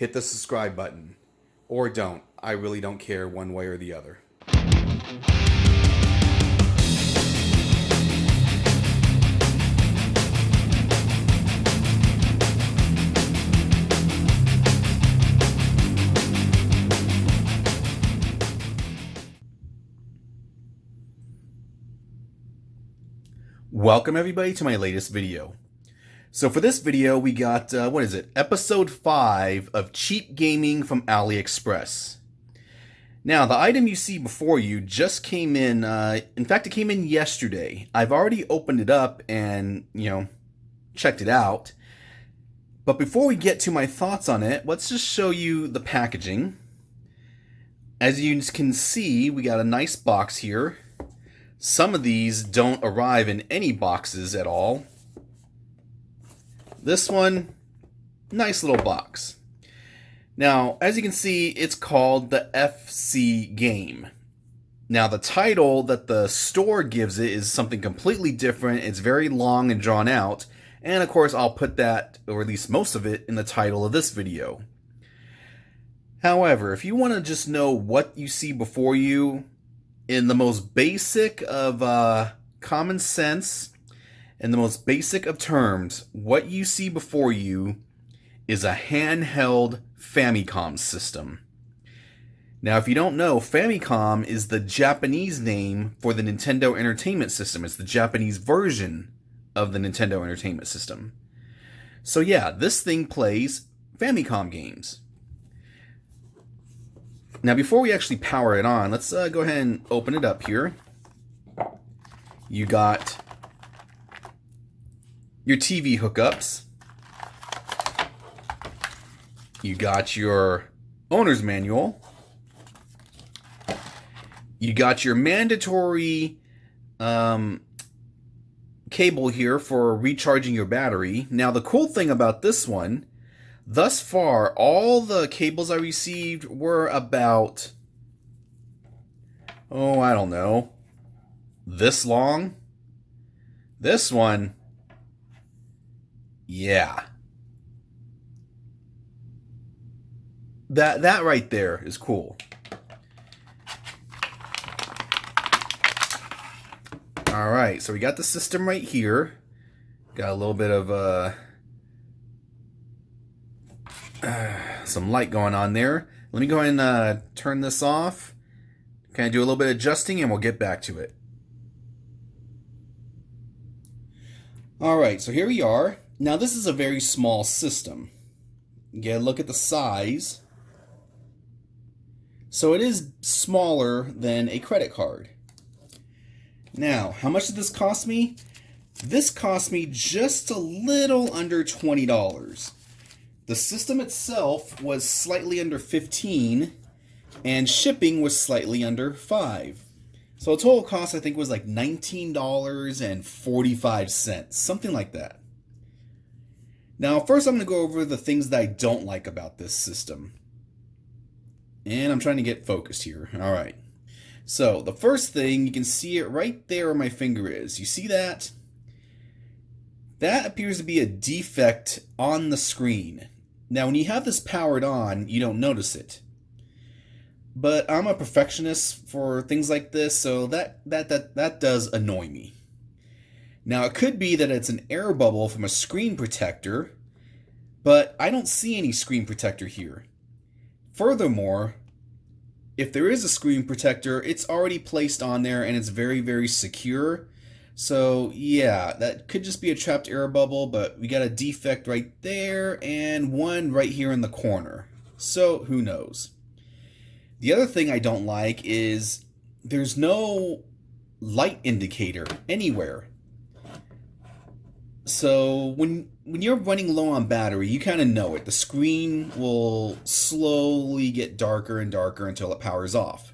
hit the subscribe button. Or don't. I really don't care one way or the other. Welcome everybody to my latest video. So for this video we got, episode 5 of Cheap Gaming from AliExpress. Now the item you see before you just came in, it came in yesterday. I've already opened it up and, checked it out. But before we get to my thoughts on it, let's just show you the packaging. As you can see, we got a nice box here. Some of these don't arrive in any boxes at all. This one, nice little box. Now, as you can see, it's called the FC game. Now, the title that the store gives it is something completely different. It's very long and drawn out. And of course, I'll put that, or at least most of it, in the title of this video. However, if you want to just know what you see before you, in the most basic of common sense, in the most basic of terms, what you see before you is a handheld Famicom system. Now, if you don't know, Famicom is the Japanese name for the Nintendo Entertainment System. It's the Japanese version of the Nintendo Entertainment System. So yeah, this thing plays Famicom games. Now, before we actually power it on, let's go ahead and open it up here. You got your TV hookups. You got your owner's manual. You got your mandatory cable here for recharging your battery. Now, the cool thing about this one, thus far, all the cables I received were about, I don't know, this long. This one, yeah. That right there is cool. All right, so we got the system right here. Got a little bit of some light going on there. Let me go ahead and turn this off. Kind of do a little bit of adjusting and we'll get back to it. Alright, so here we are. Now this is a very small system. Get a look at the size. So it is smaller than a credit card. Now, how much did this cost me? This cost me just a little under $20. The system itself was slightly under $15, and shipping was slightly under $5. So a total cost, I think, was like $19.45, something like that. Now, first I'm going to go over the things that I don't like about this system. And I'm trying to get focused here. All right. So the first thing, you can see it right there where my finger is. You see that? That appears to be a defect on the screen. Now, when you have this powered on, you don't notice it. But I'm a perfectionist for things like this, so that does annoy me. Now, it could be that it's an air bubble from a screen protector, but I don't see any screen protector here. Furthermore, if there is a screen protector, it's already placed on there and it's very, very secure. So yeah, that could just be a trapped air bubble, but we got a defect right there and one right here in the corner. So who knows? The other thing I don't like is there's no light indicator anywhere. So when you're running low on battery, you kind of know it. The screen will slowly get darker and darker until it powers off.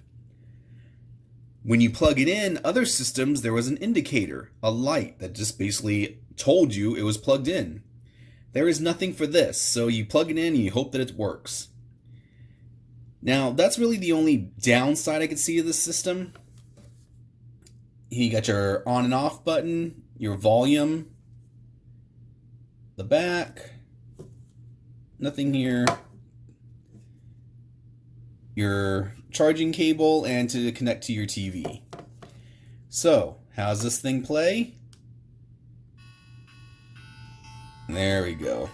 When you plug it in, other systems, there was an indicator, a light that just basically told you it was plugged in. There is nothing for this, so you plug it in and you hope that it works. Now, that's really the only downside I could see of this system. You got your on and off button, your volume, the back, nothing here. your charging cable and to connect to your TV. So, how's this thing play? There we go.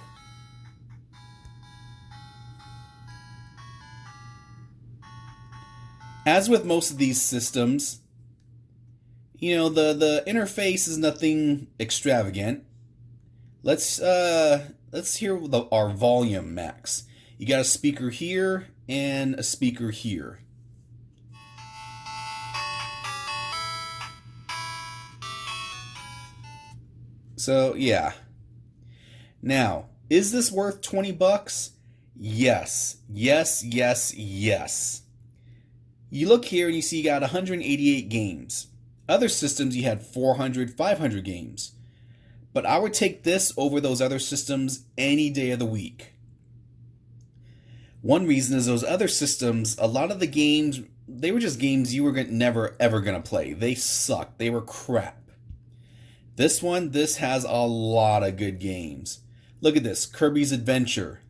As with most of these systems, you know, the interface is nothing extravagant. Let's hear our volume max. You got a speaker here and a speaker here. So, yeah. Now, is this worth 20 bucks? Yes. Yes, yes, yes. You look here and you see you got 188 games. Other systems you had 400, 500 games. But I would take this over those other systems any day of the week. One reason is those other systems, a lot of the games, they were just games you were never ever going to play. They sucked. They were crap. This one, this has a lot of good games. Look at this. Kirby's Adventure,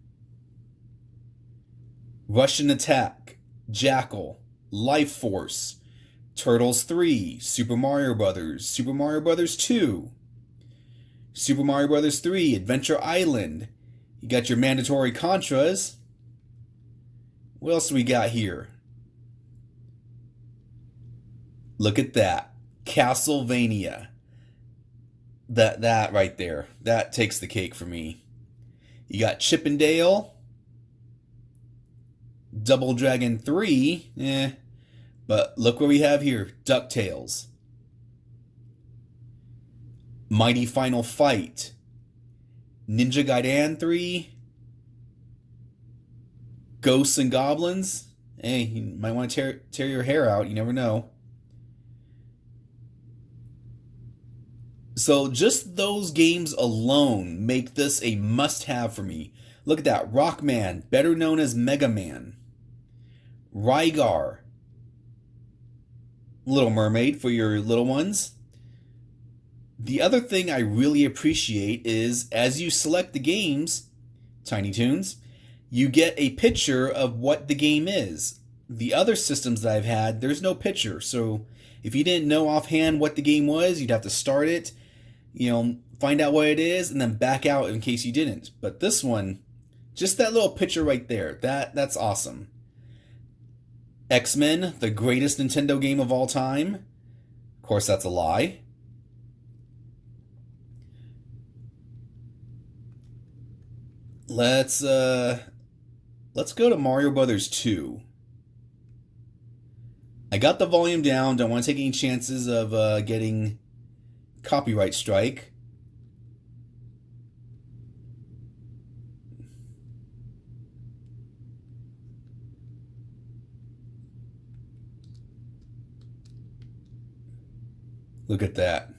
Russian Attack, Jackal, Life Force, Turtles 3, Super Mario Brothers, Super Mario Brothers 2, Super Mario Brothers 3, Adventure Island. You got your mandatory Contras. What else do we got here? Look at that. Castlevania. That right there. That takes the cake for me. You got Chip and Dale. Double Dragon 3. But look what we have here. DuckTales. Mighty Final Fight. Ninja Gaiden 3. Ghosts and Goblins. Hey, you might want to tear your hair out. You never know. So just those games alone make this a must-have for me. Look at that. Rockman, better known as Mega Man. Rygar. Little Mermaid for your little ones. The other thing I really appreciate is as you select the games, Tiny Toons, you get a picture of what the game is. The other systems that I've had, there's no picture. So if you didn't know offhand what the game was, you'd have to start it, you know, find out what it is, and then back out in case you didn't. But this one, just that little picture right there, that's awesome. X-Men, the greatest Nintendo game of all time. Of course, that's a lie. Let's go to Mario Brothers 2. I got the volume down. Don't want to take any chances of getting copyright strike. Look at that.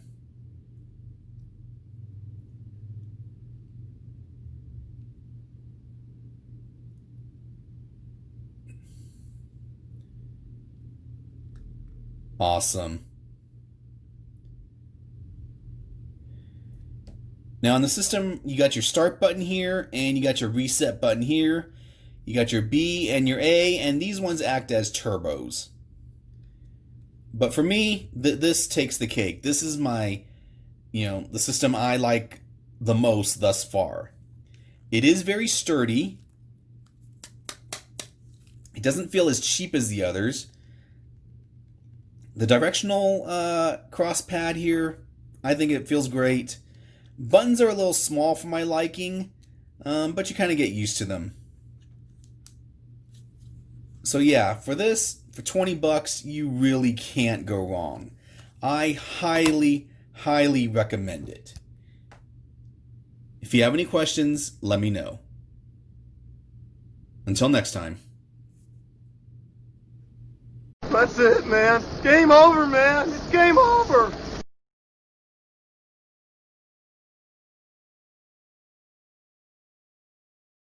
Awesome. Now on the system, you got your start button here, and you got your reset button here. You got your B and your A, and these ones act as turbos. But for me, this takes the cake. This is my, the system I like the most thus far. It is very sturdy. It doesn't feel as cheap as the others. The directional cross pad here, I think it feels great. Buttons are a little small for my liking, but you kind of get used to them. So yeah, for this, for 20 bucks, you really can't go wrong. I highly, highly recommend it. If you have any questions, let me know. Until next time. That's it, man. Game over, man. It's game over.